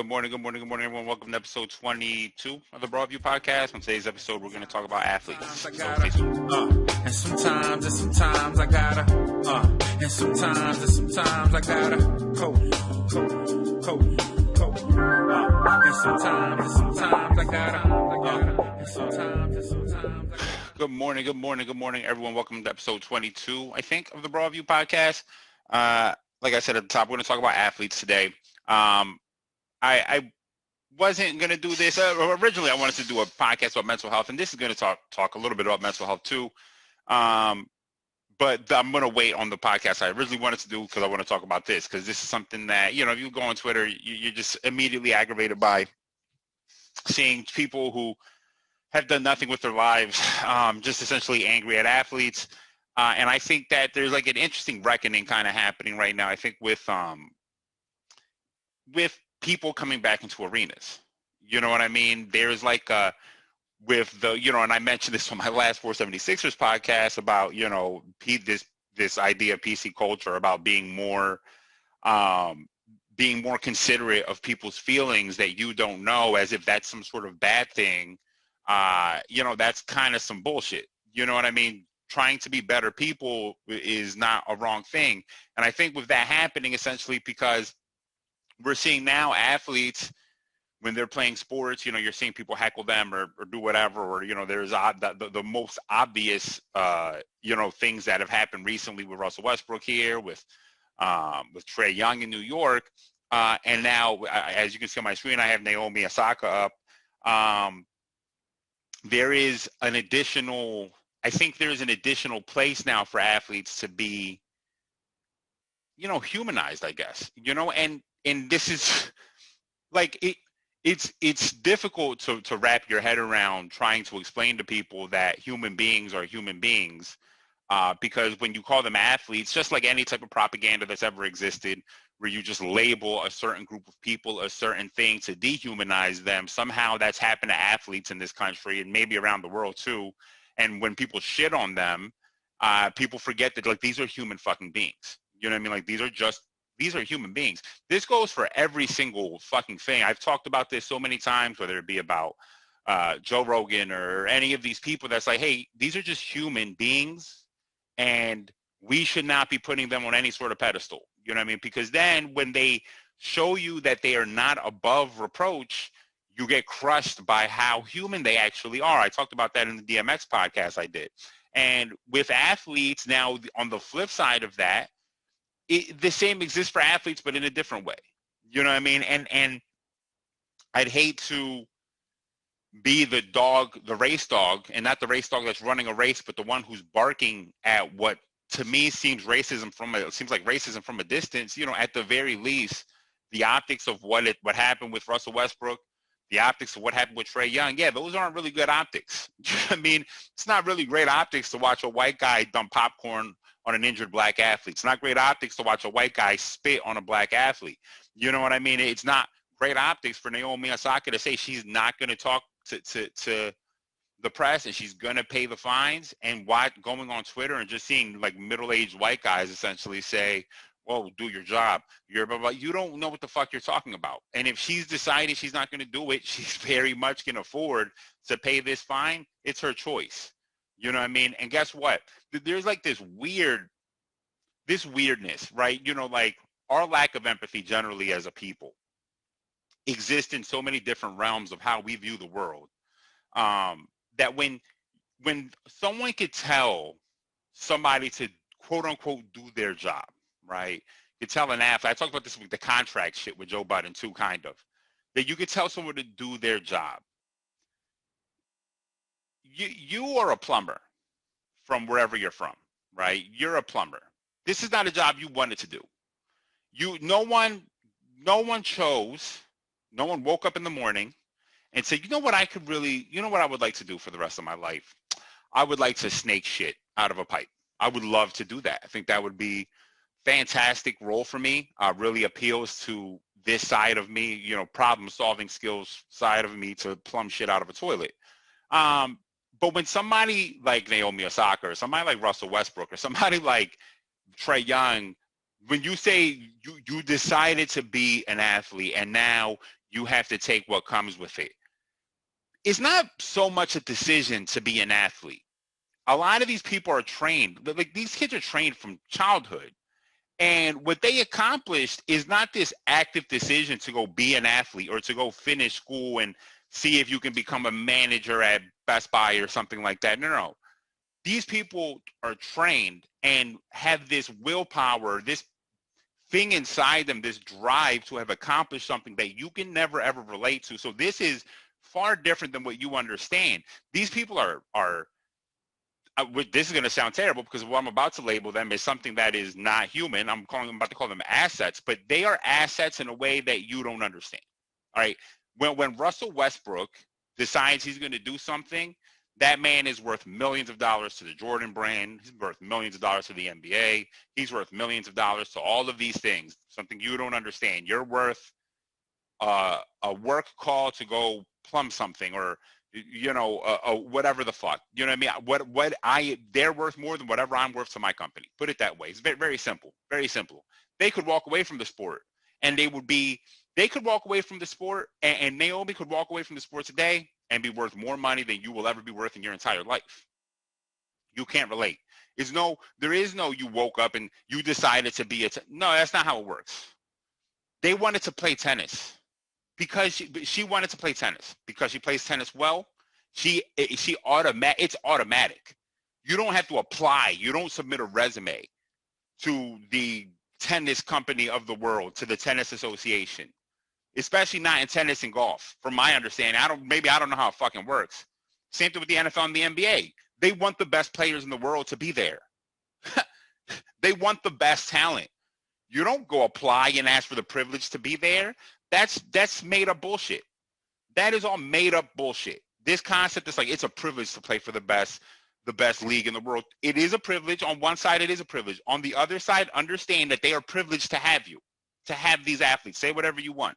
Good morning, everyone. Welcome to episode 22 of the Broadview Podcast. On today's episode, we're going to talk about athletes. And sometimes I gotta, and sometimes I gotta, coach. And sometimes I gotta, and sometimes. Good morning, everyone. Welcome to episode 22, I think, of the Broadview Podcast. Like I said at the top, we're going to talk about athletes today. I wasn't going to do this. Originally, I wanted to do a podcast about mental health, and this is going to talk a little bit about mental health too. But I'm going to wait on the podcast I originally wanted to do because I want to talk about this, because this is something that, if you go on Twitter, you're just immediately aggravated by seeing people who have done nothing with their lives, just essentially angry at athletes. And I think that there's like an interesting reckoning kind of happening right now, I think, with people coming back into arenas. You know what I mean? There's like with the, and I mentioned this on my last 476ers podcast about, this idea of PC culture, about being more considerate of people's feelings that you don't know, as if that's some sort of bad thing. That's kind of some bullshit. You know what I mean? Trying to be better people is not a wrong thing. And I think with that happening, essentially, because we're seeing now athletes, when they're playing sports, you're seeing people heckle them or do whatever, or, there's the most obvious, things that have happened recently with Russell Westbrook here, with Trae Young in New York. And now, as you can see on my screen, I have Naomi Osaka up. There is an additional place now for athletes to be, humanized, I guess, and this is like, it's difficult to wrap your head around trying to explain to people that human beings are human beings, because when you call them athletes, just like any type of propaganda that's ever existed, where you just label a certain group of people a certain thing to dehumanize them, somehow that's happened to athletes in this country and maybe around the world too. And when people shit on them, people forget that, like, these are human fucking beings. You know what I mean? Like, these are human beings. This goes for every single fucking thing. I've talked about this so many times, whether it be about Joe Rogan or any of these people that's like, hey, these are just human beings, and we should not be putting them on any sort of pedestal. You know what I mean? Because then when they show you that they are not above reproach, you get crushed by how human they actually are. I talked about that in the DMX podcast I did. And with athletes now, on the flip side of that, the same exists for athletes, but in a different way. You know what I mean? And I'd hate to be the race dog, and not the race dog that's running a race, but the one who's barking at what to me seems like racism from a distance. At the very least, the optics of what happened with Russell Westbrook, the optics of what happened with Trae Young, yeah, those aren't really good optics. I mean, it's not really great optics to watch a white guy dump popcorn on an injured black athlete. It's not great optics to watch a white guy spit on a black athlete. You know what I mean? It's not great optics for Naomi Osaka to say she's not going to talk to the press, and she's going to pay the fines, and going on Twitter and just seeing like middle-aged white guys essentially say, well, do your job. You don't know what the fuck you're talking about. And if she's decided she's not going to do it, she's very much can afford to pay this fine. It's her choice. You know what I mean? And guess what? There's like this weirdness, right? Like, our lack of empathy generally as a people exists in so many different realms of how we view the world, that when someone could tell somebody to quote unquote do their job, right? You tell an athlete, I talked about this with the contract shit with Joe Budden too, kind of, that you could tell someone to do their job. You are a plumber from wherever you're from, right? You're a plumber. This is not a job you wanted to do. No one woke up in the morning and said, what I would like to do for the rest of my life? I would like to snake shit out of a pipe. I would love to do that. I think that would be fantastic role for me. Really appeals to this side of me, problem solving skills side of me, to plumb shit out of a toilet. But when somebody like Naomi Osaka, or somebody like Russell Westbrook, or somebody like Trae Young, when you say you decided to be an athlete and now you have to take what comes with it. It's not so much a decision to be an athlete. A lot of these people are trained, like these kids are trained from childhood. And what they accomplished is not this active decision to go be an athlete or to go finish school and see if you can become a manager at Best Buy or something like that. No. These people are trained and have this willpower, this thing inside them, this drive to have accomplished something that you can never ever relate to. So this is far different than what you understand. These people are this is going to sound terrible because what I'm about to label them is something that is not human. I'm about to call them assets, but they are assets in a way that you don't understand. All right. When Russell Westbrook decides he's going to do something, that man is worth millions of dollars to the Jordan brand. He's worth millions of dollars to the NBA. He's worth millions of dollars to all of these things, something you don't understand. You're worth a work call to go plumb something, or whatever the fuck, you know what I mean? They're worth more than whatever I'm worth to my company. Put it that way. It's very, very simple. Very simple. They could walk away from the sport and they could walk away from the sport, and Naomi could walk away from the sport today and be worth more money than you will ever be worth in your entire life. You can't relate. There is no you woke up and you decided to be no, that's not how it works. They wanted to play tennis. Because she wanted to play tennis, because she plays tennis well, it's automatic. You don't have to apply. You don't submit a resume to the tennis company of the world, to the tennis association, especially not in tennis and golf. From my understanding, I don't know how it fucking works. Same thing with the NFL and the NBA. They want the best players in the world to be there. They want the best talent. You don't go apply and ask for the privilege to be there. That's made up bullshit. That is all made up bullshit. This concept is like it's a privilege to play for the best league in the world. It is a privilege. On one side, it is a privilege. On the other side, understand that they are privileged to have you, to have these athletes. Say whatever you want.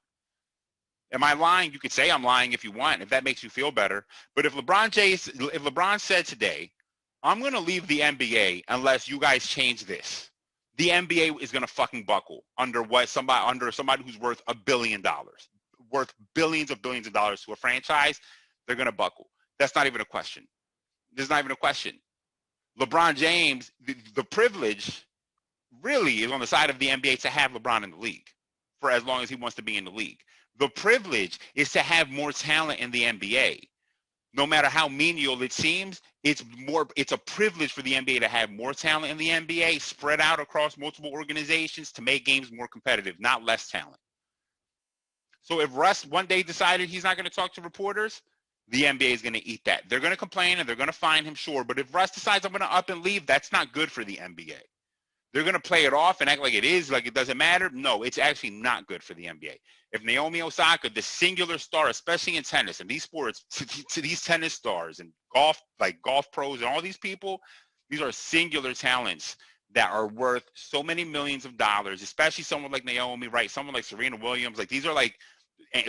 Am I lying? You could say I'm lying if you want, if that makes you feel better. But if LeBron said today, I'm going to leave the NBA unless you guys change this, the NBA is going to fucking buckle under somebody who's worth $1 billion, worth billions of dollars to a franchise. They're going to buckle. That's not even a question. There's not even a question. LeBron James, the privilege really is on the side of the NBA to have LeBron in the league for as long as he wants to be in the league. The privilege is to have more talent in the NBA. No matter how menial it seems, it's a privilege for the NBA to have more talent in the NBA spread out across multiple organizations to make games more competitive, not less talent. So if Russ one day decided he's not going to talk to reporters, the NBA is going to eat that. They're going to complain and they're going to fine him, sure. But if Russ decides I'm going to up and leave, that's not good for the NBA. They're going to play it off and act like it is, like it doesn't matter. No, it's actually not good for the NBA. If Naomi Osaka, the singular star, especially in tennis and these sports, to these tennis stars and golf, like golf pros and all these people, these are singular talents that are worth so many millions of dollars, especially someone like Naomi, right? Someone like Serena Williams. Like these are like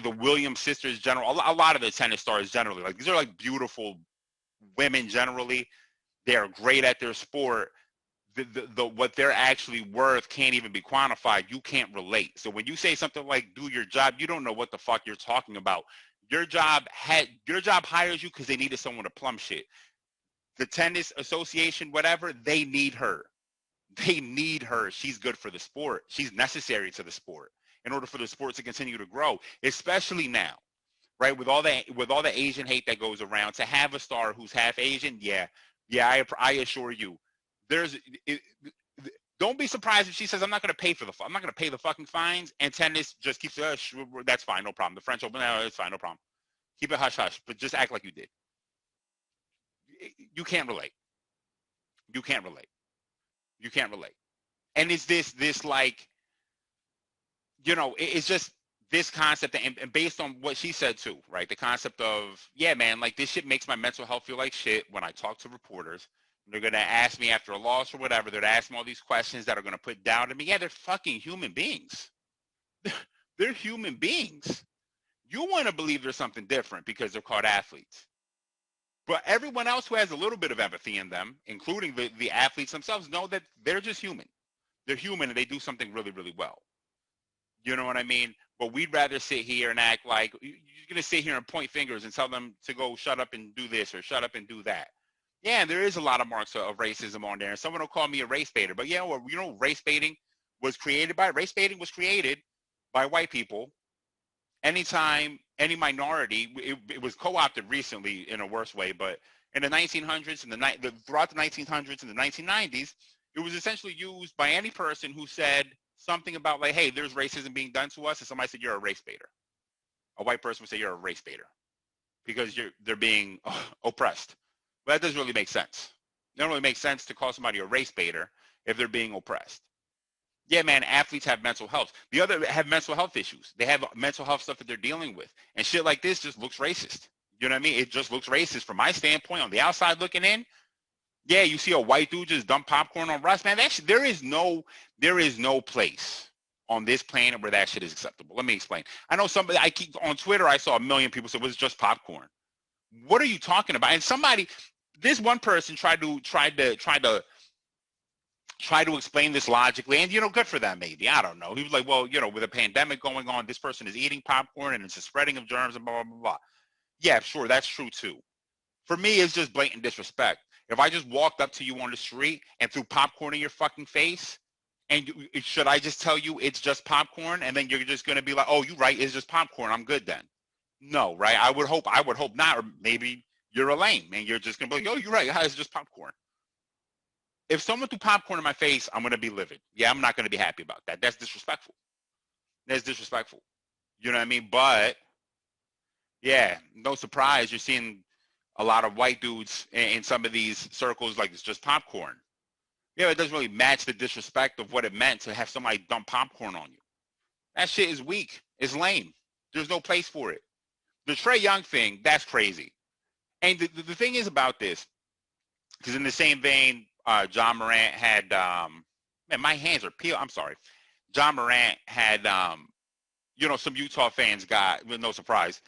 the Williams sisters general. A lot of the tennis stars generally, like these are like beautiful women generally. They are great at their sport. The what they're actually worth can't even be quantified. You can't relate. So when you say something like do your job, you don't know what the fuck you're talking about. Your job hires you because they needed someone to plumb shit. The tennis association, whatever, they need her. They need her. She's good for the sport. She's necessary to the sport in order for the sport to continue to grow, especially now, right? With all the Asian hate that goes around, to have a star who's half Asian, I assure you. Don't be surprised if she says I'm not going to pay the fucking fines, and tennis just keeps that's fine, no problem. The French Open, it's fine, no problem. Keep it hush hush, but just act like you did. You can't relate. You can't relate. You can't relate. And it's this like, it's just this concept, and based on what she said too, right? The concept of, yeah, man, like this shit makes my mental health feel like shit when I talk to reporters. They're going to ask me after a loss or whatever. They're going to ask me all these questions that are going to put down to me. Yeah, they're fucking human beings. They're human beings. You want to believe there's something different because they're called athletes. But everyone else who has a little bit of empathy in them, including the athletes themselves, know that they're just human. They're human and they do something really, really well. You know what I mean? but we'd rather sit here and act like you're going to sit here and point fingers and tell them to go shut up and do this or shut up and do that. Yeah, there is a lot of marks of racism on there. And someone will call me a race baiter. But yeah, well, race baiting was created by white people. Anytime any minority, it was co-opted recently in a worse way, but in the 1900s and throughout the 1900s and the 1990s, it was essentially used by any person who said something about like, hey, there's racism being done to us, and somebody said you're a race baiter. A white person would say you're a race baiter because they're being oppressed. But that doesn't really make sense. It doesn't really make sense to call somebody a race baiter if they're being oppressed. Yeah, man, athletes have mental health. The other have mental health issues. They have mental health stuff that they're dealing with. And shit like this just looks racist. You know what I mean? It just looks racist from my standpoint on the outside looking in. Yeah, you see a white dude just dump popcorn on Russ, man. There is no place on this planet where that shit is acceptable. Let me explain. I know somebody, on Twitter, I saw 1 million people say, well, it's just popcorn. What are you talking about? And this one person tried to explain this logically, and good for them, maybe. I don't know. He was like, well, with a pandemic going on, this person is eating popcorn and it's a spreading of germs and blah, blah, blah, blah. Yeah, sure, that's true too. For me, it's just blatant disrespect. If I just walked up to you on the street and threw popcorn in your fucking face, and should I just tell you it's just popcorn, and then you're just going to be like, oh, you're right, it's just popcorn, I'm good then? No, right? I would hope not, or maybe you're a lame and you're just going to be like, oh, you're right, it's just popcorn. If someone threw popcorn in my face, I'm going to be livid. Yeah, I'm not going to be happy about that. That's disrespectful. That's disrespectful. You know what I mean? But, yeah, no surprise, you're seeing a lot of white dudes in some of these circles like it's just popcorn. Yeah, it doesn't really match the disrespect of what it meant to have somebody dump popcorn on you. That shit is weak. It's lame. There's no place for it. The Trae Young thing, that's crazy. And the thing is about this, because in the same vein, John Morant had, man, my hands are peeled. I'm sorry. John Morant had, some Utah fans got, with no surprise,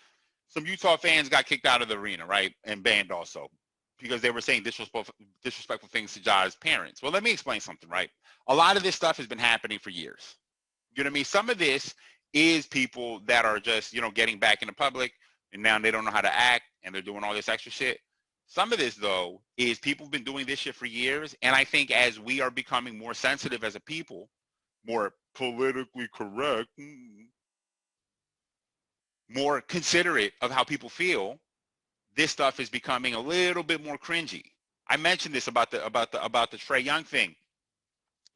some Utah fans got kicked out of the arena, right? And banned also because they were saying disrespectful things to Ja's parents. Well, let me explain something, right? A lot of this stuff has been happening for years. You know what I mean? Some of this is people that are just, getting back in the public and now they don't know how to act and they're doing all this extra shit. Some of this, though, is people have been doing this shit for years. And I think as we are becoming more sensitive as a people, more politically correct, more considerate of how people feel, this stuff is becoming a little bit more cringy. I mentioned this about the Trae Young thing.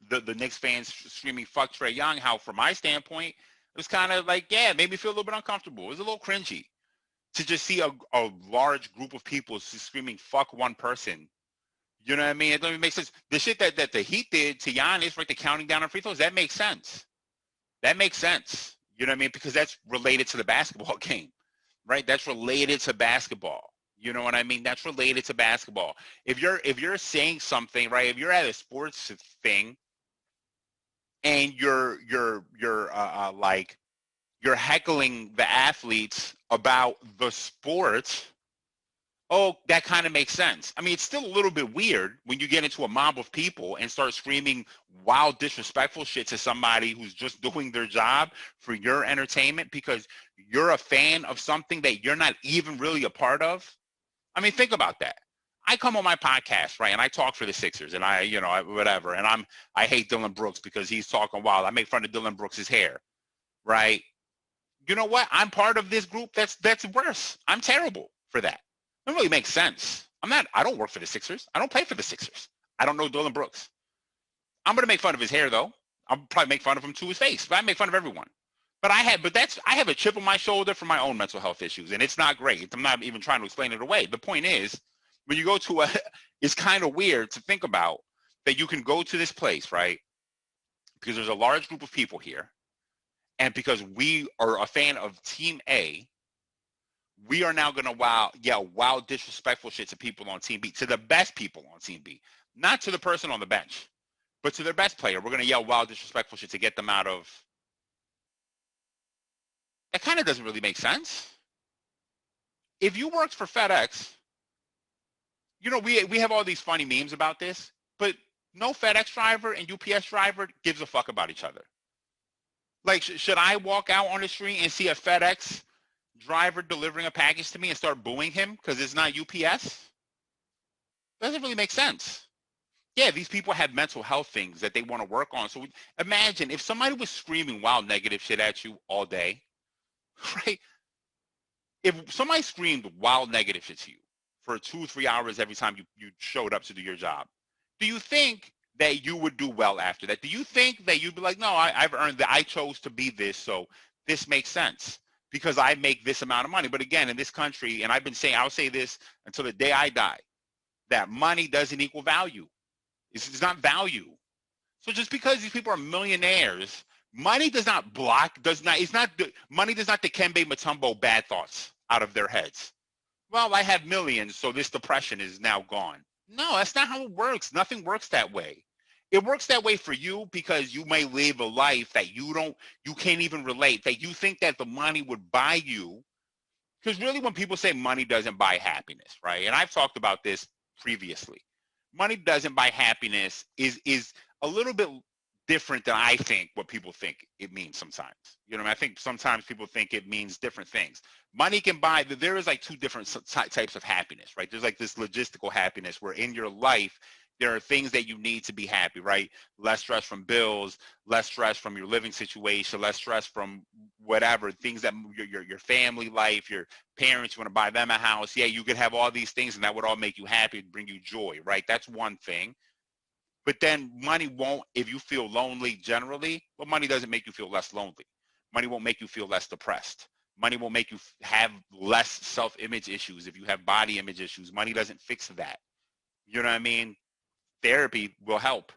The Knicks fans screaming "fuck Trae Young." How, from my standpoint, it was kind of like, yeah, it made me feel a little bit uncomfortable. It was a little cringy to just see a large group of people screaming "fuck" one person. You know what I mean? It doesn't make sense. The shit that the Heat did to Giannis, right, the counting down on free throws, that makes sense. That makes sense. You know what I mean? Because that's related to the basketball game, right? That's related to basketball. You know what I mean? That's related to basketball. If you're saying something, right? If you're at a sports thing and you're heckling the athletes about the sport, oh, that kind of makes sense. I mean, it's still a little bit weird when you get into a mob of people and start screaming wild, disrespectful shit to somebody who's just doing their job for your entertainment because you're a fan of something that you're not even really a part of. I mean, think about that. I come on my podcast, right, and I talk for the Sixers, and whatever, and I hate Dylan Brooks because he's talking wild. I make fun of Dylan Brooks' hair, right? You know what? I'm part of this group that's worse. I'm terrible for that. It doesn't really make sense. I don't work for the Sixers. I don't play for the Sixers. I don't know Dylan Brooks. I'm going to make fun of his hair, though. I'll probably make fun of him to his face, but I make fun of everyone. But I have a chip on my shoulder for my own mental health issues, and it's not great. I'm not even trying to explain it away. The point is, when you go to it's kind of weird to think about that you can go to this place, right? Because there's a large group of people here, and because we are a fan of Team A, we are now going to yell wild, disrespectful shit to people on Team B, to the best people on Team B, not to the person on the bench, but to their best player. We're going to yell wild, disrespectful shit to get them out of. That kind of doesn't really make sense. If you worked for FedEx, we have all these funny memes about this, but no FedEx driver and UPS driver gives a fuck about each other. Like, should I walk out on the street and see a FedEx driver delivering a package to me and start booing him because it's not UPS? Doesn't really make sense. Yeah, these people have mental health things that they want to work on. So imagine if somebody was screaming wild negative shit at you all day, right? If somebody screamed wild negative shit to you for 2 or 3 hours every time you showed up to do your job, do you think that you would do well after that? Do you think that you'd be like, no, I've earned that. I chose to be this, so this makes sense because I make this amount of money. But again, in this country, and I've been saying, I'll say this until the day I die, that money doesn't equal value. It's not value. So just because these people are millionaires, money does not block, does not, it's not, money does not Dikembe Mutombo bad thoughts out of their heads. Well, I have millions, so this depression is now gone. No, that's not how it works. Nothing works that way. It works that way for you because you may live a life that you can't even relate, that you think that the money would buy you. Because really when people say money doesn't buy happiness, right? And I've talked about this previously. Money doesn't buy happiness is a little bit different than I think what people think it means sometimes. You know, I think sometimes people think it means different things. Money can buy, there is like two different types of happiness, right? There's like this logistical happiness where in your life, there are things that you need to be happy, right? Less stress from bills, less stress from your living situation, less stress from whatever, things that your family life, your parents, you want to buy them a house. Yeah, you could have all these things and that would all make you happy and bring you joy, right? That's one thing. But then money won't, if you feel lonely generally, well, money doesn't make you feel less lonely. Money won't make you feel less depressed. Money will make you have less self-image issues. If you have body image issues, money doesn't fix that. You know what I mean? Therapy will help.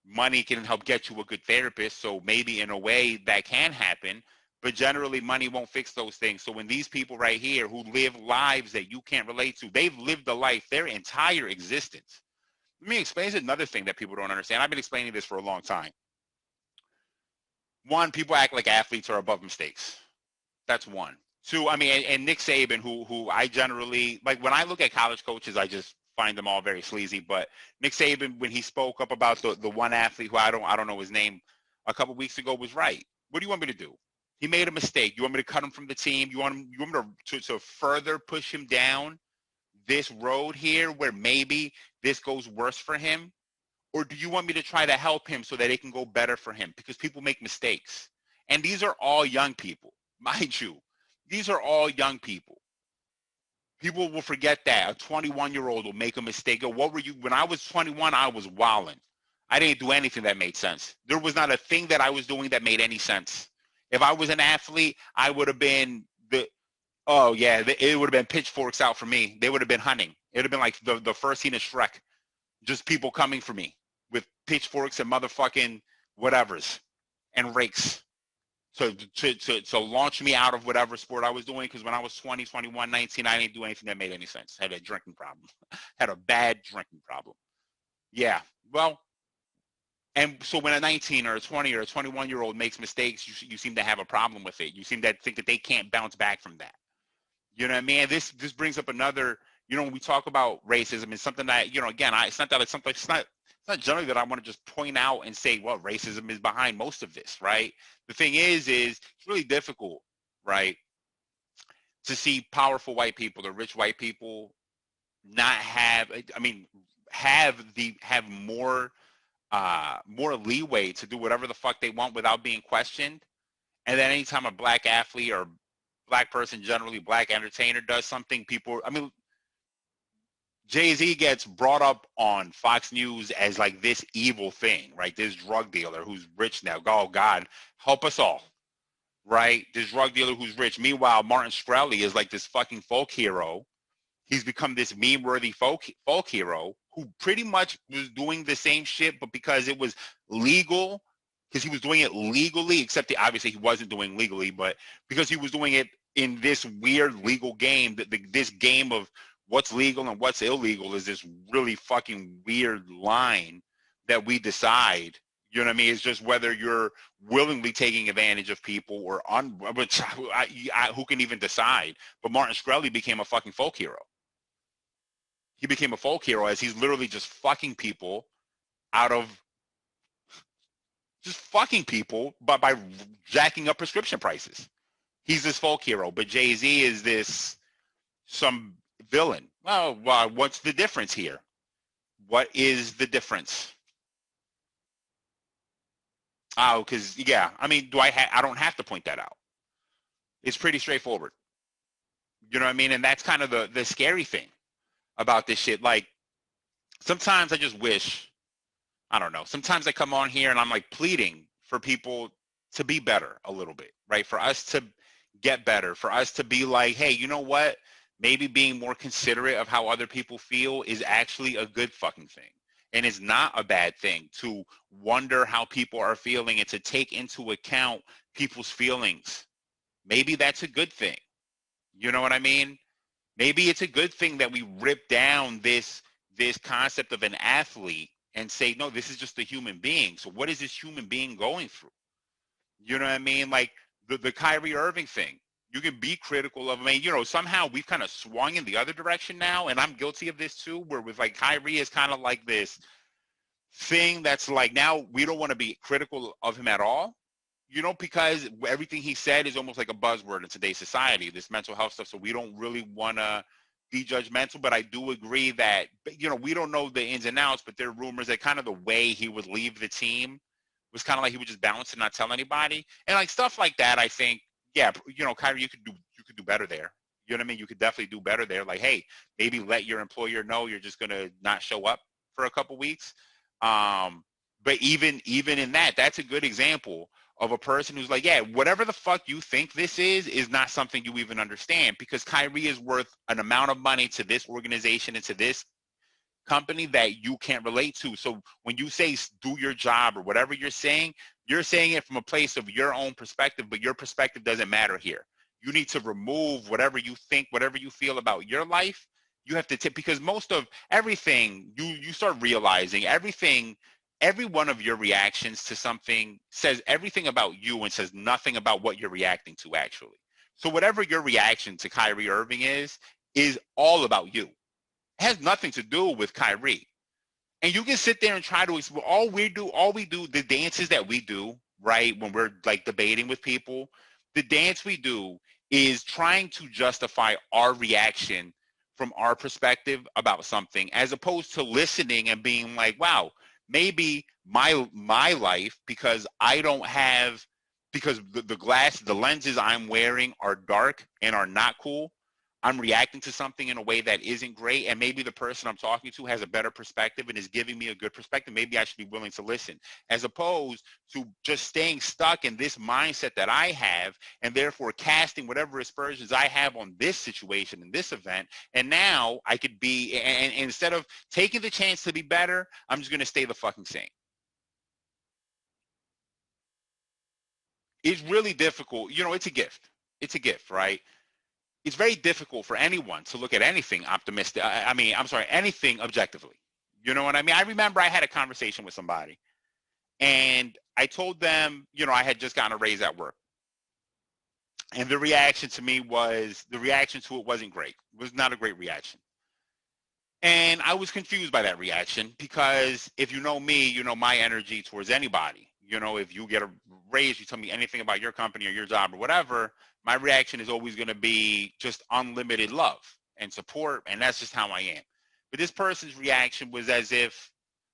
Money can help get you a good therapist. So maybe in a way that can happen, but generally money won't fix those things. So when these people right here who live lives that you can't relate to, they've lived a life, their entire existence. Let me explain another thing that people don't understand. I've been explaining this for a long time. One, people act like athletes are above mistakes. That's one. Two, I mean, and Nick Saban, who I generally like when I look at college coaches, I just find them all very sleazy. But Nick Saban, when he spoke up about the one athlete who I don't know his name a couple weeks ago, was right. What do you want me to do? He made a mistake. You want me to cut him from the team? You want me to further push him down this road here where maybe this goes worse for him? Or do you want me to try to help him so that it can go better for him? Because people make mistakes. And these are all young people, mind you. These are all young people. People will forget that. A 21-year-old will make a mistake. What were you? When I was 21, I was wilding. I didn't do anything that made sense. There was not a thing that I was doing that made any sense. If I was an athlete, I would have been oh yeah, it would have been pitchforks out for me. They would have been hunting. It would have been like the first scene of Shrek. Just people coming for me with pitchforks and motherfucking whatevers and rakes to launch me out of whatever sport I was doing. Because when I was 20, 21, 19, I didn't do anything that made any sense. I had a drinking problem. Had a bad drinking problem. Yeah. Well, and so when a 19 or a 20 or a 21-year-old makes mistakes, you seem to have a problem with it. You seem to think that they can't bounce back from that. You know what I mean? This brings up another, when we talk about racism, it's something that, again, it's not that it's not generally that I want to just point out and say, well, racism is behind most of this, right? The thing is it's really difficult, right, to see powerful white people or rich white people not have, I mean, have more leeway to do whatever the fuck they want without being questioned. And then anytime a black athlete or black person, generally black entertainer, does something, people, I mean, Jay-Z gets brought up on Fox News as like this evil thing, right? This drug dealer who's rich now. Oh God, help us all, right? This drug dealer who's rich. Meanwhile, Martin Shkreli is like this fucking folk hero. He's become this meme-worthy folk hero who pretty much was doing the same shit, but because it was legal, because he was doing it legally, except obviously he wasn't doing legally, but because he was doing it in this weird legal game, this game of what's legal and what's illegal is this really fucking weird line that we decide. You know what I mean? It's just whether you're willingly taking advantage of people or which who can even decide? But Martin Shkreli became a fucking folk hero. He became a folk hero as he's literally just fucking people out of just fucking people, but by jacking up prescription prices. He's this folk hero, but Jay-Z is this some villain. Well, what's the difference here? What is the difference? Oh, because yeah, I mean, I don't have to point that out. It's pretty straightforward. You know what I mean? And that's kind of the scary thing about this shit. Like sometimes I just wish, I don't know. Sometimes I come on here and I'm like pleading for people to be better a little bit, right? For us to get better, for us to be like, hey, you know what? Maybe being more considerate of how other people feel is actually a good fucking thing. And it's not a bad thing to wonder how people are feeling and to take into account people's feelings. Maybe that's a good thing. You know what I mean? Maybe it's a good thing that we rip down this concept of an athlete and say, no, this is just a human being. So what is this human being going through? You know what I mean? Like the Kyrie Irving thing. You can be critical of him. I mean, you know, somehow we've kind of swung in the other direction now, and I'm guilty of this too, where with like Kyrie is kind of like this thing that's like now we don't want to be critical of him at all, you know, because everything he said is almost like a buzzword in today's society, this mental health stuff. So we don't really want to be judgmental, but I do agree that, you know, we don't know the ins and outs, but there are rumors that kind of the way he would leave the team was kind of like he would just bounce and not tell anybody. And like stuff like that, I think, yeah, you know, Kyrie, you could do better there. You know what I mean? You could definitely do better there. Like, hey, maybe let your employer know you're just gonna not show up for a couple weeks. But even in that, that's a good example of a person who's like, yeah, whatever the fuck you think this is not something you even understand, because Kyrie is worth an amount of money to this organization and to this company that you can't relate to. So when you say do your job or whatever you're saying it from a place of your own perspective, but your perspective doesn't matter here. You need to remove whatever you think, whatever you feel about your life. You have to tip, because most of everything you start realizing every one of your reactions to something says everything about you and says nothing about what you're reacting to actually. So whatever your reaction to Kyrie Irving is all about you. It has nothing to do with Kyrie. And you can sit there and try to explain all we do, the dances that we do, right, when we're like debating with people, the dance we do is trying to justify our reaction from our perspective about something, as opposed to listening and being like, wow, maybe my life, because I don't have, because the lenses I'm wearing are dark and are not cool, I'm reacting to something in a way that isn't great, and maybe the person I'm talking to has a better perspective and is giving me a good perspective. Maybe I should be willing to listen, as opposed to just staying stuck in this mindset that I have, and therefore casting whatever aspersions I have on this situation and this event. And now I could be, and instead of taking the chance to be better, I'm just going to stay the fucking same. It's really difficult. You know, it's a gift. It's a gift, right? It's very difficult for anyone to look at anything optimistic. I mean, I'm sorry, anything objectively. You know what I mean? I remember I had a conversation with somebody, and I told them, you know, I had just gotten a raise at work. And the reaction to it wasn't great. It was not a great reaction. And I was confused by that reaction, because if you know me, you know my energy towards anybody. You know, if you get a raise, you tell me anything about your company or your job or whatever, my reaction is always going to be just unlimited love and support, and that's just how I am. But this person's reaction was as if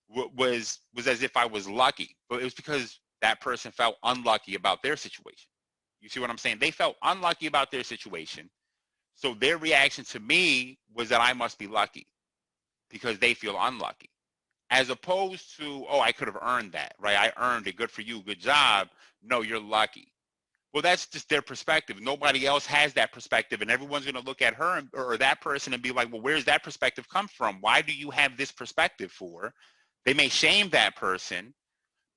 was as if I was lucky, but it was because that person felt unlucky about their situation. You see what I'm saying? They felt unlucky about their situation, so their reaction to me was that I must be lucky because they feel unlucky, as opposed to, oh, I could have earned that, right? I earned it. Good for you. Good job. No, you're lucky. Well, that's just their perspective. Nobody else has that perspective, and everyone's going to look at her or that person and be like, well, where's that perspective come from? Why do you have this perspective for? They may shame that person.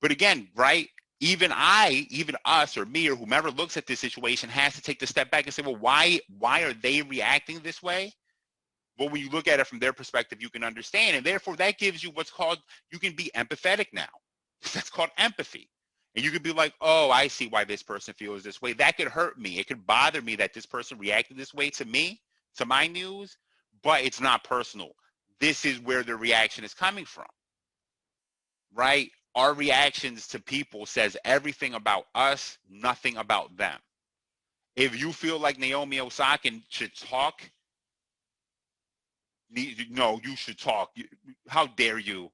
But again, right, even us or me or whomever looks at this situation has to take the step back and say, well, why are they reacting this way? Well, when you look at it from their perspective, you can understand. And therefore, that gives you what's called, you can be empathetic now. That's called empathy. And you could be like, oh, I see why this person feels this way. That could hurt me. It could bother me that this person reacted this way to me, to my news, but it's not personal. This is where the reaction is coming from, right? our reactions to people says everything about us, nothing about them. If you feel like Naomi Osaka should talk, no, you should talk. How dare you?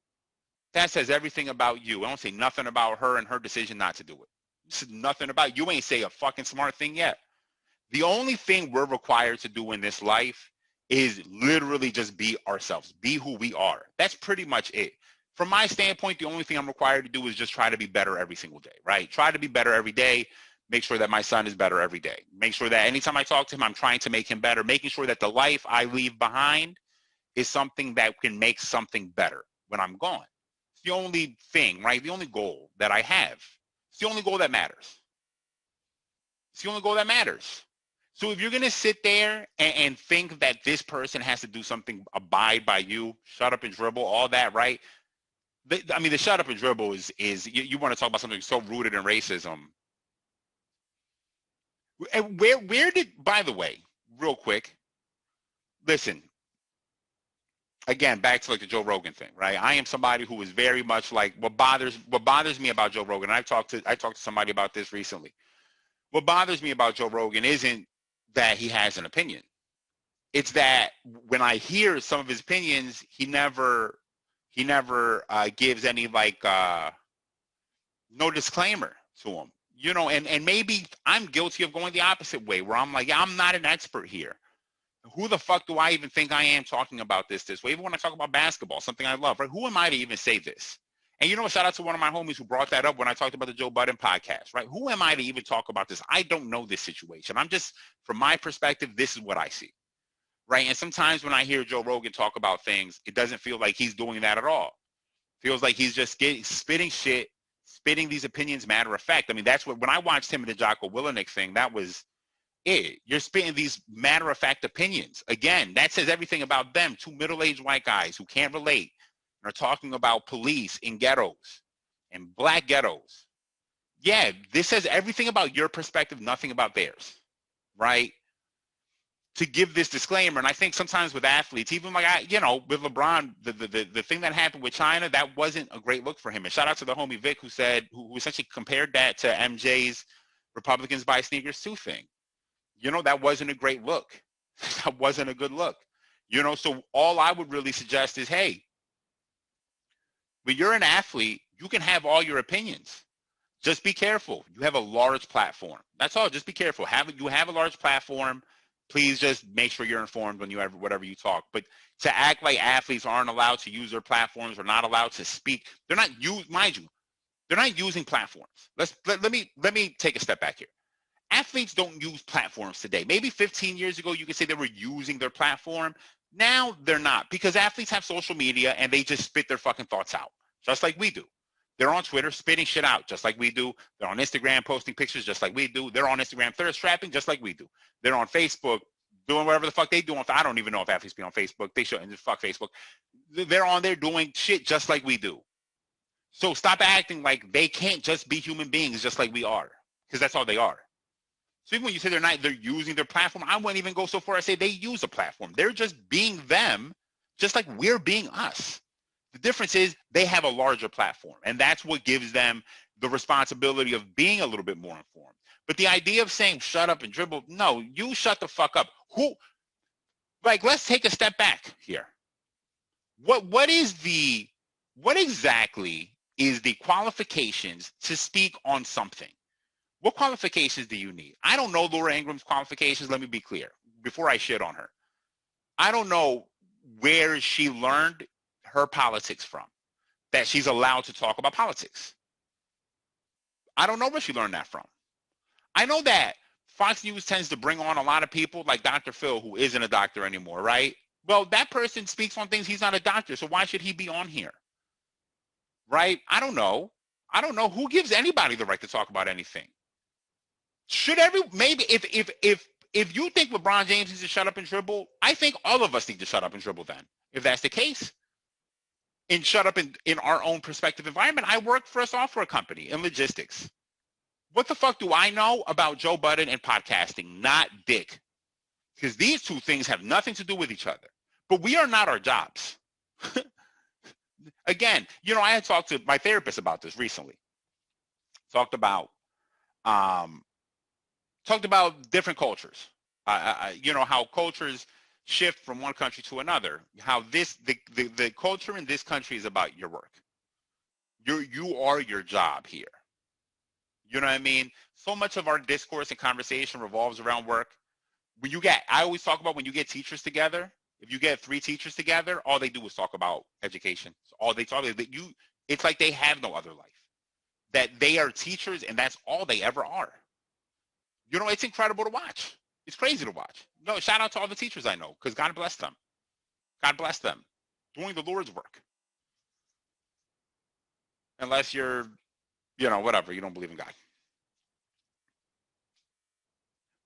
That says everything about you. I don't say nothing about her and her decision not to do it. This is nothing about you. Ain't say a fucking smart thing yet. The only thing we're required to do in this life is literally just be ourselves, be who we are. That's pretty much it. From my standpoint, the only thing I'm required to do is just try to be better every single day, right? Try to be better every day. Make sure that my son is better every day. Make sure that anytime I talk to him, I'm trying to make him better, making sure that the life I leave behind is something that can make something better when I'm gone. It's the only thing, right? The only goal that I have. It's the only goal that matters. It's the only goal that matters. So if you're going to sit there and think that this person has to do something, abide by you, shut up and dribble, all that, right? The shut up and dribble is you want to talk about something so rooted in racism. And where did, by the way, real quick, listen, again, back to like the Joe Rogan thing, right? I am somebody who is very much like, what bothers me about Joe Rogan, and I talked to somebody about this recently. What bothers me about Joe Rogan isn't that he has an opinion. It's that when I hear some of his opinions, he never gives any no disclaimer to him, and maybe I'm guilty of going the opposite way, where I'm like, yeah, I'm not an expert here. Who the fuck do I even think I am talking about this way? Even when I talk about basketball, something I love, right? Who am I to even say this? And shout out to one of my homies who brought that up when I talked about the Joe Budden podcast, right? Who am I to even talk about this? I don't know this situation. I'm just, from my perspective, this is what I see, right? And sometimes when I hear Joe Rogan talk about things, it doesn't feel like he's doing that at all. It feels like he's just spitting these opinions matter of fact. I mean, that's when I watched him in the Jocko Willenick thing, that was it. You're spitting these matter of fact opinions. Again, that says everything about them. Two middle-aged white guys who can't relate and are talking about police in ghettos and black ghettos. Yeah, this says everything about your perspective, nothing about theirs, right? To give this disclaimer, and I think sometimes with athletes, even like with LeBron, the thing that happened with China, that wasn't a great look for him. And shout out to the homie Vic who essentially compared that to MJ's Republicans buy sneakers too thing. That wasn't a great look. That wasn't a good look. So all I would really suggest is, hey, when you're an athlete, you can have all your opinions. Just be careful. You have a large platform. That's all. Just be careful. You have a large platform. Please just make sure you're informed when whatever you talk. But to act like athletes aren't allowed to use their platforms or not allowed to speak, they're not using platforms. Let me take a step back here. Athletes don't use platforms today. Maybe 15 years ago, you could say they were using their platform. Now they're not, because athletes have social media and they just spit their fucking thoughts out, just like we do. They're on Twitter spitting shit out, just like we do. They're on Instagram posting pictures, just like we do. They're on Instagram thirst trapping, just like we do. They're on Facebook doing whatever the fuck they do. I don't even know if athletes be on Facebook. They shouldn't. Just fuck Facebook. They're on there doing shit just like we do. So stop acting like they can't just be human beings just like we are, because that's all they are. So even when you say they're using their platform, I wouldn't even go so far as say they use a platform. They're just being them, just like we're being us. The difference is they have a larger platform, and that's what gives them the responsibility of being a little bit more informed. But the idea of saying shut up and dribble, no, you shut the fuck up. Let's take a step back here. What exactly is the qualifications to speak on something? What qualifications do you need? I don't know Laura Ingram's qualifications. Let me be clear before I shit on her. I don't know where she learned her politics from, that she's allowed to talk about politics. I don't know where she learned that from. I know that Fox News tends to bring on a lot of people like Dr. Phil, who isn't a doctor anymore, right? Well, that person speaks on things. He's not a doctor, so why should he be on here? Right? I don't know. Who gives anybody the right to talk about anything. Maybe if you think LeBron James needs to shut up and dribble, I think all of us need to shut up and dribble then, if that's the case. And shut up in our own perspective environment. I work for a software company in logistics. What the fuck do I know about Joe Budden and podcasting? Not dick. Because these two things have nothing to do with each other. But we are not our jobs. Again, I had talked to my therapist about this recently. Talked about um, different cultures. How cultures shift from one country to another. How the culture in this country is about your work. You are your job here. You know what I mean? So much of our discourse and conversation revolves around work. I always talk about when you get teachers together. If you get 3 teachers together, all they do is talk about education. So all they talk about, it's like they have no other life. That they are teachers and that's all they ever are. It's incredible to watch. It's crazy to watch. Shout out to all the teachers I know, because God bless them. God bless them. Doing the Lord's work. Unless you're, whatever, you don't believe in God.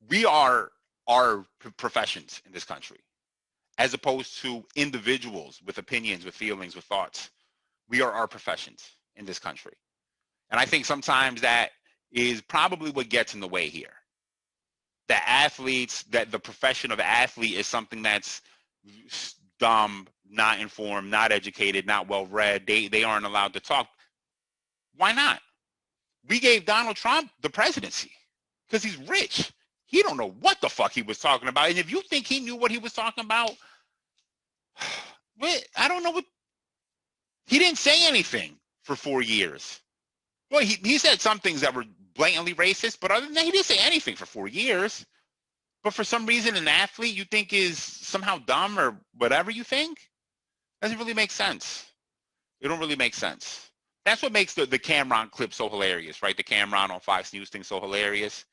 We are our professions in this country, as opposed to individuals with opinions, with feelings, with thoughts. We are our professions in this country. And I think sometimes that is probably what gets in the way here. That the profession of athlete is something that's dumb, not informed, not educated, not well read. They aren't allowed to talk. Why not? We gave Donald Trump the presidency because he's rich. He don't know what the fuck he was talking about. And if you think he knew what he was talking about, I don't know what. He didn't say anything for 4 years. Well, he said some things that were blatantly racist, but other than that, he didn't say anything for 4 years. But for some reason, an athlete you think is somehow dumb or whatever you think, doesn't really make sense. It don't really make sense. That's what makes the Cameron clip so hilarious, right? The Cameron on Fox News thing so hilarious.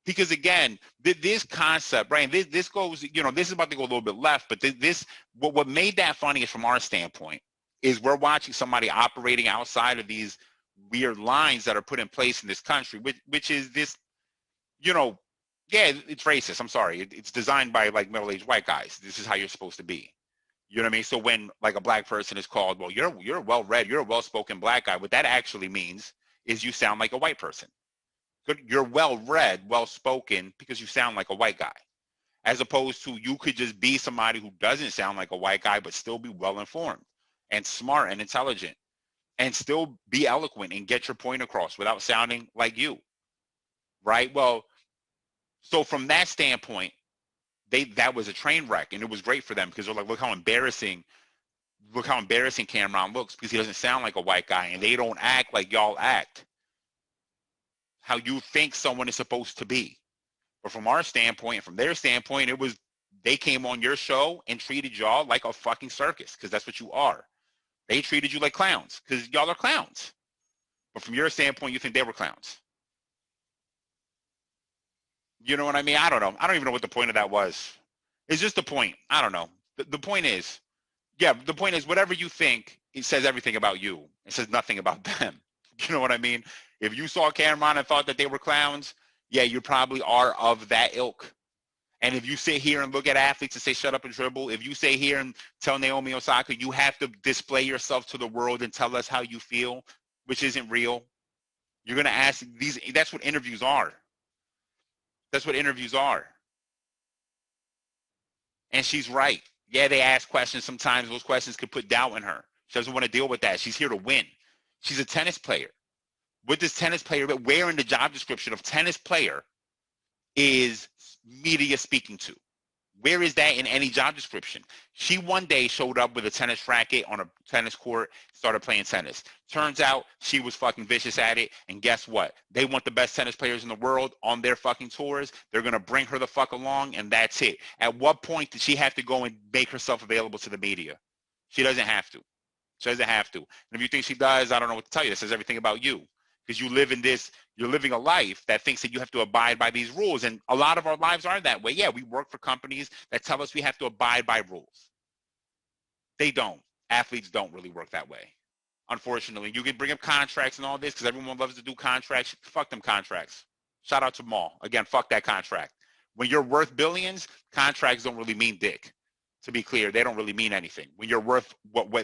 Because again, this concept, right? This goes, this is about to go a little bit left, but what made that funny is from our standpoint, is we're watching somebody operating outside of these weird lines that are put in place in this country, which is this, yeah, it's racist. I'm sorry. It's designed by like middle-aged white guys. This is how you're supposed to be. You know what I mean? So when like a black person is called, well, you're well-read, you're a well-spoken black guy, what that actually means is you sound like a white person. You're well-read, well-spoken because you sound like a white guy, as opposed to you could just be somebody who doesn't sound like a white guy but still be well-informed and smart and intelligent and still be eloquent and get your point across without sounding like you, right? Well, so from that standpoint, that was a train wreck, and it was great for them because they're like, look how embarrassing Cameron looks because he doesn't sound like a white guy, and they don't act like y'all act, how you think someone is supposed to be. But from our standpoint, from their standpoint, it was they came on your show and treated y'all like a fucking circus because that's what you are. They treated you like clowns because y'all are clowns. But from your standpoint, you think they were clowns. You know what I mean? I don't know. I don't even know what the point of that was. It's just the point. I don't know. The point is, the point is whatever you think, it says everything about you. It says nothing about them. You know what I mean? If you saw Cameron and thought that they were clowns, yeah, you probably are of that ilk. And if you sit here and look at athletes and say, shut up and dribble, if you sit here and tell Naomi Osaka, you have to display yourself to the world and tell us how you feel, which isn't real. You're going to ask these, that's what interviews are. That's what interviews are. And she's right. Yeah, they ask questions. Sometimes those questions could put doubt in her. She doesn't want to deal with that. She's here to win. She's a tennis player. What does tennis player, where in the job description of tennis player is media speaking to? Where is that in any job description? She one day showed up with a tennis racket on a tennis court, started playing tennis. Turns out she was fucking vicious at it. And guess what? They want the best tennis players in the world on their fucking tours. They're going to bring her the fuck along, and that's it. At what point did she have to go and make herself available to the media? She doesn't have to. She doesn't have to. And if you think she does, I don't know what to tell you. That says everything about you. Because you're living a life that thinks that you have to abide by these rules. And a lot of our lives are that way. Yeah, we work for companies that tell us we have to abide by rules. They don't. Athletes don't really work that way. Unfortunately, you can bring up contracts and all this because everyone loves to do contracts. Fuck them contracts. Shout out to Maul. Again, fuck that contract. When you're worth billions, contracts don't really mean dick. To be clear, they don't really mean anything. When you're worth what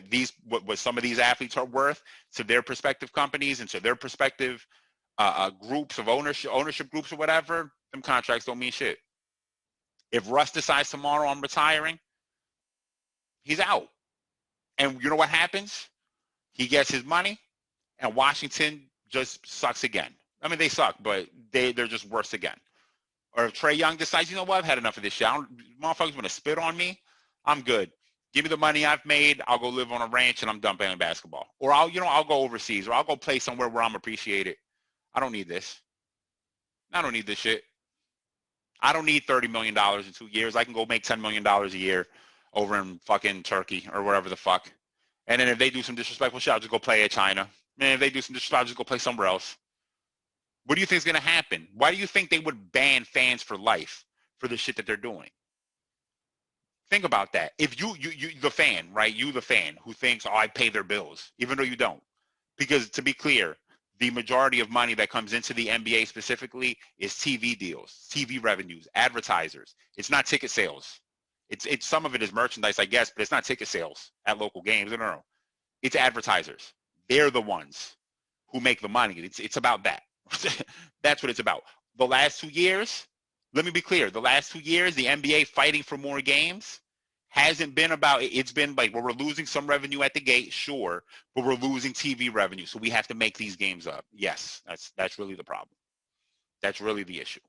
some of these athletes are worth to their prospective companies and to their prospective groups of ownership groups or whatever, them contracts don't mean shit. If Russ decides tomorrow I'm retiring, he's out. And you know what happens? He gets his money, and Washington just sucks again. I mean, they suck, but they're just worse again. Or if Trae Young decides, you know what, I've had enough of this shit. Motherfuckers want to spit on me. I'm good. Give me the money I've made. I'll go live on a ranch and I'm done playing basketball. Or I'll go overseas, or I'll go play somewhere where I'm appreciated. I don't need this. I don't need this shit. I don't need $30 million in 2 years. I can go make $10 million a year over in fucking Turkey or wherever the fuck. And then if they do some disrespectful shit, I'll just go play at China. And if they do some disrespectful, I'll just go play somewhere else. What do you think is going to happen? Why do you think they would ban fans for life for the shit that they're doing? Think about that. If you the fan, right? You the fan who thinks, oh, I pay their bills, even though you don't. Because to be clear, the majority of money that comes into the NBA specifically is TV deals, TV revenues, advertisers. It's not ticket sales. It's some of it is merchandise, I guess, but it's not ticket sales at local games. No. It's advertisers. They're the ones who make the money. It's about that. That's what it's about. The last 2 years, let me be clear. The last 2 years, the NBA fighting for more games hasn't been about, it's been like, well, we're losing some revenue at the gate, sure, but we're losing TV revenue, so we have to make these games up. Yes, that's really the problem. That's really the issue.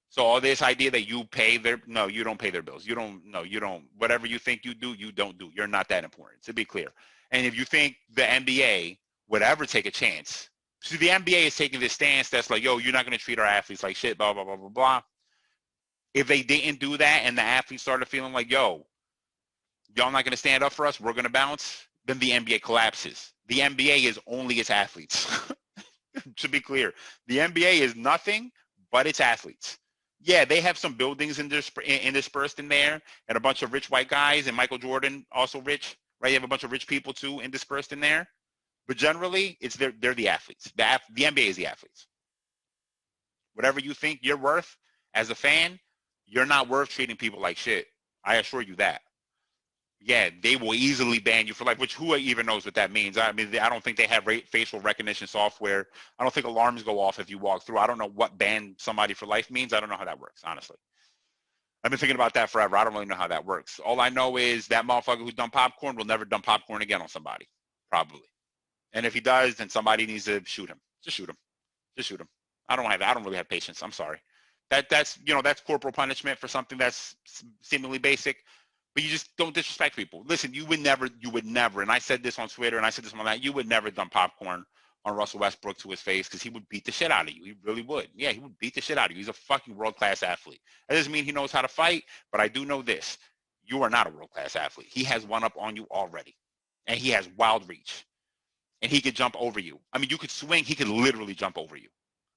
So all this idea that you pay their, no, you don't pay their bills. You don't. Whatever you think you do, you don't do. You're not that important, to be clear. And if you think the NBA would ever take a chance, see, the NBA is taking this stance that's like, yo, you're not going to treat our athletes like shit, blah, blah, blah, blah, blah. If they didn't do that and the athletes started feeling like, yo, y'all not going to stand up for us, we're going to bounce, then the NBA collapses. The NBA is only its athletes. To be clear, the NBA is nothing but its athletes. Yeah, they have some buildings interspersed in there, and a bunch of rich white guys, and Michael Jordan also rich, right? You have a bunch of rich people too interspersed in there. But generally, they're the athletes. The NBA is the athletes. Whatever you think you're worth as a fan, you're not worth treating people like shit. I assure you that. Yeah, they will easily ban you for life, which who even knows what that means? I mean, I don't think they have facial recognition software. I don't think alarms go off if you walk through. I don't know what ban somebody for life means. I don't know how that works, honestly. I've been thinking about that forever. I don't really know how that works. All I know is that motherfucker who dumped popcorn will never dump popcorn again on somebody, probably. And if he does, then somebody needs to shoot him. Just shoot him. Just shoot him. I don't really have patience. I'm sorry. That's corporal punishment for something that's seemingly basic. But you just don't disrespect people. Listen, you would never, and I said this on Twitter and I said this on that, you would never dump popcorn on Russell Westbrook to his face because he would beat the shit out of you. He really would. Yeah, he would beat the shit out of you. He's a fucking world-class athlete. That doesn't mean he knows how to fight, but I do know this. You are not a world-class athlete. He has one up on you already. And he has wild reach. And he could jump over you. I mean, you could swing. He could literally jump over you.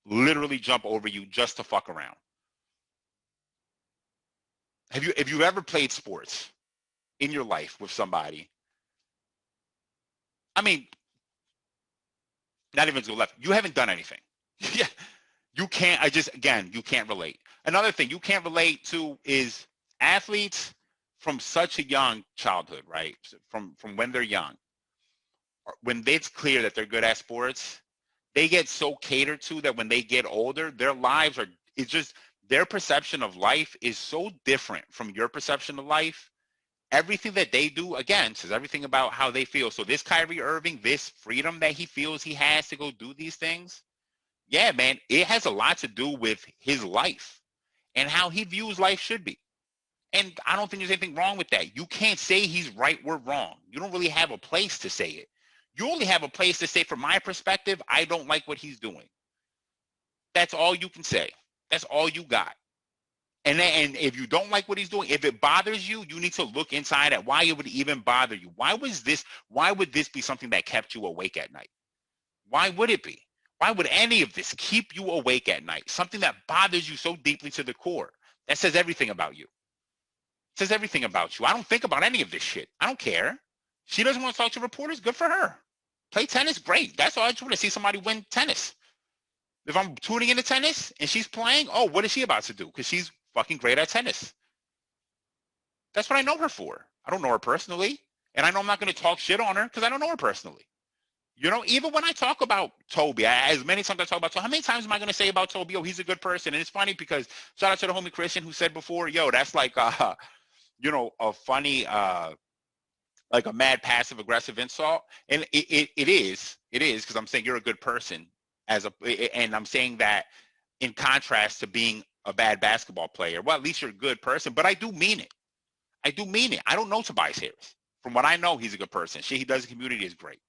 Literally jump over you just to fuck around. If you've ever played sports in your life with somebody, I mean, not even to the left, you haven't done anything. Yeah, you can't, you can't relate. Another thing you can't relate to is athletes from such a young childhood, right? From when they're young, when it's clear that they're good at sports, they get so catered to that when they get older, their lives are, it's just, their perception of life is so different from your perception of life. Everything that they do, again, says everything about how they feel. So this Kyrie Irving, this freedom that he feels he has to go do these things, yeah, man, it has a lot to do with his life and how he views life should be. And I don't think there's anything wrong with that. You can't say he's right or wrong. You don't really have a place to say it. You only have a place to say, from my perspective, I don't like what he's doing. That's all you can say. That's all you got. And if you don't like what he's doing, if it bothers you, you need to look inside at why it would even bother you. Why would this be something that kept you awake at night? Why would it be? Why would any of this keep you awake at night? Something that bothers you so deeply to the core. That says everything about you. It says everything about you. I don't think about any of this shit. I don't care. She doesn't want to talk to reporters. Good for her. Play tennis, great. That's all I just want to see, somebody win tennis. If I'm tuning into tennis and she's playing, oh, what is she about to do? Because she's fucking great at tennis. That's what I know her for. I don't know her personally. And I know I'm not going to talk shit on her because I don't know her personally. You know, even when I talk about Toby, as many times I talk about Toby, how many times am I going to say about Toby, oh, he's a good person? And it's funny because shout out to the homie Christian who said before, yo, that's like, a funny like a mad passive aggressive insult, and it is because I'm saying you're a good person and I'm saying that in contrast to being a bad basketball player. Well, at least you're a good person, but I do mean it. I don't know Tobias Harris. From what I know, he's a good person. Shit he does in the community is great.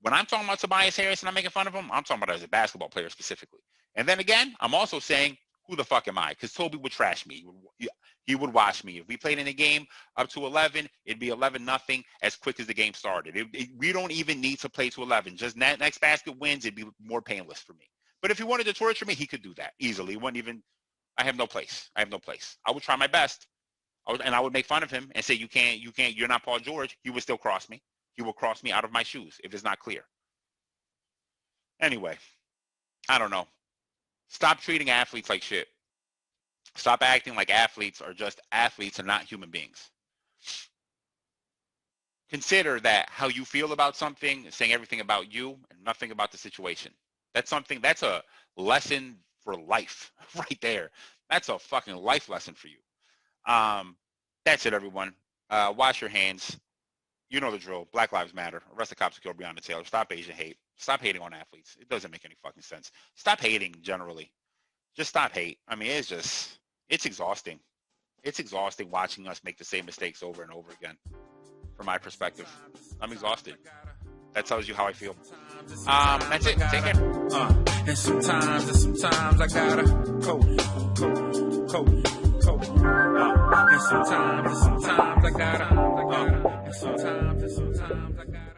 When I'm talking about Tobias Harris and I'm making fun of him, I'm talking about as a basketball player specifically. And then again, I'm also saying, who the fuck am I? Because Toby would trash me. He would watch me. If we played in a game up to 11, it'd be 11-0 as quick as the game started. We don't even need to play to 11. Just next basket wins, it'd be more painless for me. But if he wanted to torture me, he could do that easily. I have no place. I would try my best. I would make fun of him and say, you can't, you're not Paul George. He would still cross me. He will cross me out of my shoes if it's not clear. Anyway, I don't know. Stop treating athletes like shit. Stop acting like athletes are just athletes and not human beings. Consider that how you feel about something is saying everything about you and nothing about the situation. That's a lesson for life right there. That's a fucking life lesson for you. That's it, everyone. Wash your hands. You know the drill. Black Lives Matter. Arrest the cops who killed Breonna Taylor. Stop Asian hate. Stop hating on athletes. It doesn't make any fucking sense. Stop hating generally. Just stop hate. I mean, it's exhausting. It's exhausting watching us make the same mistakes over and over again. From my perspective, I'm exhausted. That tells you how I feel. That's it. Take care. And sometimes I gotta cope. And sometimes I gotta, and sometimes I gotta.